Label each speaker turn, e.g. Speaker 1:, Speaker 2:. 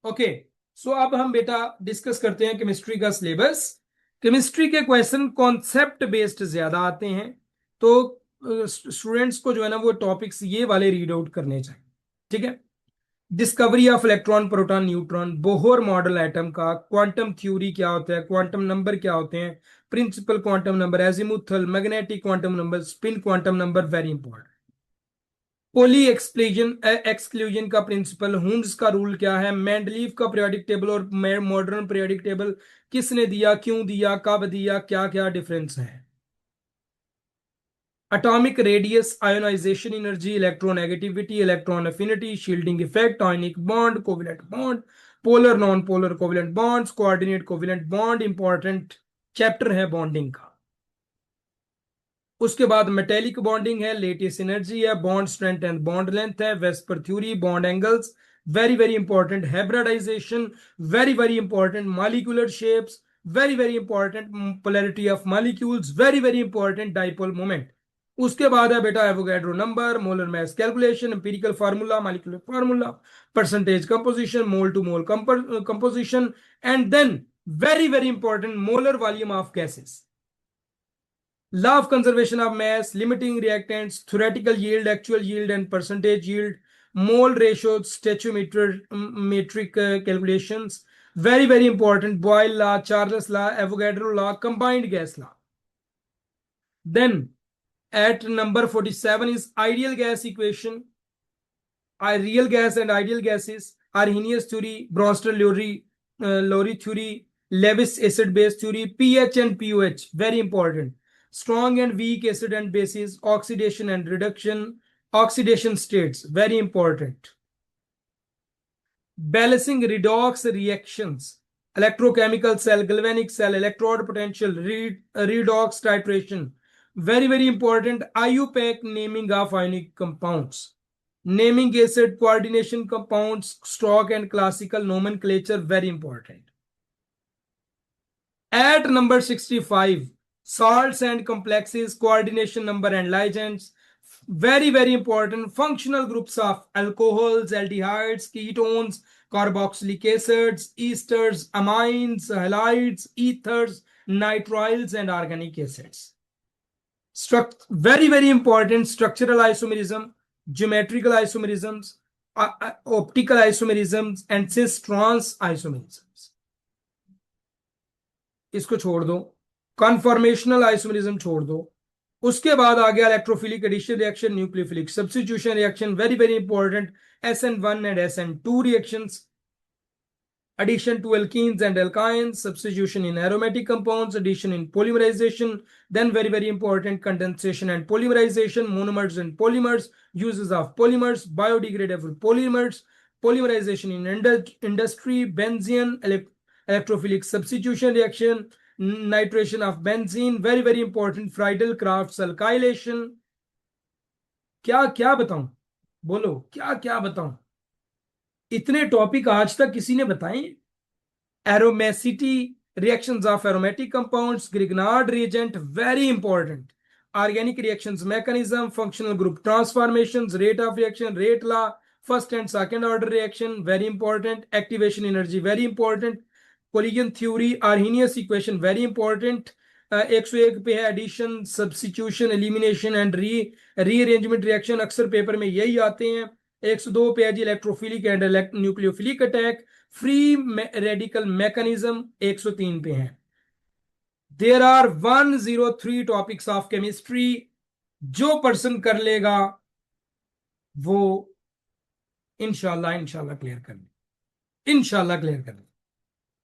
Speaker 1: Okay, सो अब हम बेटा डिस्कस करते हैं केमिस्ट्री का सिलेबस। केमिस्ट्री के क्वेश्चन कॉन्सेप्ट बेस्ड ज्यादा आते हैं, तो स्टूडेंट्स को जो है ना वो टॉपिक्स ये वाले रीड आउट करने चाहिए। ठीक है, discovery of electron proton neutron, Bohr model atom का, क्वांटम थ्योरी क्या होता है, क्वांटम नंबर क्या होते हैं, principal quantum number, azimuthal, magnetic quantum number, spin quantum number, very important. Pauli exclusion exclusion का प्रिंसिपल, हुंड्स का रूल क्या है, मेंडलीव का पीरियोडिक टेबल और मॉडर्न पीरियोडिक टेबल किसने दिया, क्यों दिया, कब दिया, क्या क्या डिफरेंस है। Atomic radius, ionization energy, electronegativity, electron affinity, shielding effect, ionic bond, covalent bond, polar non polar covalent bonds, coordinate covalent bond, important chapter है बॉन्डिंग का। उसके बाद मेटेलिक बॉन्डिंग है, लेटेस्ट एनर्जी है, bond strength and bond length है, VSEPR theory, bond angles, very very important, hybridization, very very important, molecular shapes, very very important, polarity of molecules, very very important, dipole moment. उसके बाद है बेटा Avogadro number, molar mass calculation, empirical formula, molecular formula, percentage composition, mole to mole composition, and then very very important molar volume of gases, law of conservation of mass, limiting reactants, theoretical yield, actual yield, and percentage yield, mole ratios, stoichiometric calculations, very very important, Boyle law, Charles law, Avogadro law, combined gas law. Then at number 47 is ideal gas equation, real gas and ideal gases, Arrhenius theory, Bronsted-Lowry theory, Lewis acid base theory, pH and pOH, very important. Strong and weak acid and bases, oxidation and reduction, oxidation states, very important. Balancing redox reactions, electrochemical cell, galvanic cell, electrode potential, redox titration, very very important. IUPAC, naming of ionic compounds, naming acid, coordination compounds, stock and classical nomenclature, very important. At number 65, salts and complexes, coordination number and ligands, very very important. Functional groups of alcohols, aldehydes, ketones, carboxylic acids, esters, amines, halides, ethers, nitriles, and organic acids. Very very important, structural isomerism, geometrical isomerisms, optical isomerisms, and cis trans isomerisms. इसको छोड़ दो, conformational isomerism छोड़ दो। उसके बाद आ गया electrophilic addition reaction, nucleophilic substitution reaction, very very important, SN1 and SN2 reactions, addition to alkenes and alkynes, substitution in aromatic compounds, addition in polymerization, then very very important, condensation and polymerization, monomers and polymers, uses of polymers, biodegradable polymers, polymerization in industry, benzene, electrophilic substitution reaction, nitration of benzene, very very important, Friedel-Crafts alkylation. क्या क्या बताऊं, बोलो क्या क्या बताऊं, इतने topic आज तक किसी ने बताए। Aromaticity, reactions of aromatic compounds, Grignard reagent, very important, organic reactions mechanism, functional group transformations, rate of reaction, rate law, first and second order reaction, very important, activation energy, very important, collision theory, Arrhenius equation, very important. 101 पे है addition, substitution, elimination and rearrangement reaction, अक्सर paper में यही आते हैं। 102 पे है जी electrophilic and nucleophilic attack, free radical mechanism 103 पे है। There are 103 topics of chemistry, जो पर्सन कर लेगा वो इंशाल्लाह इंशाल्लाह क्लियर कर ले, इंशाल्लाह क्लियर कर ले।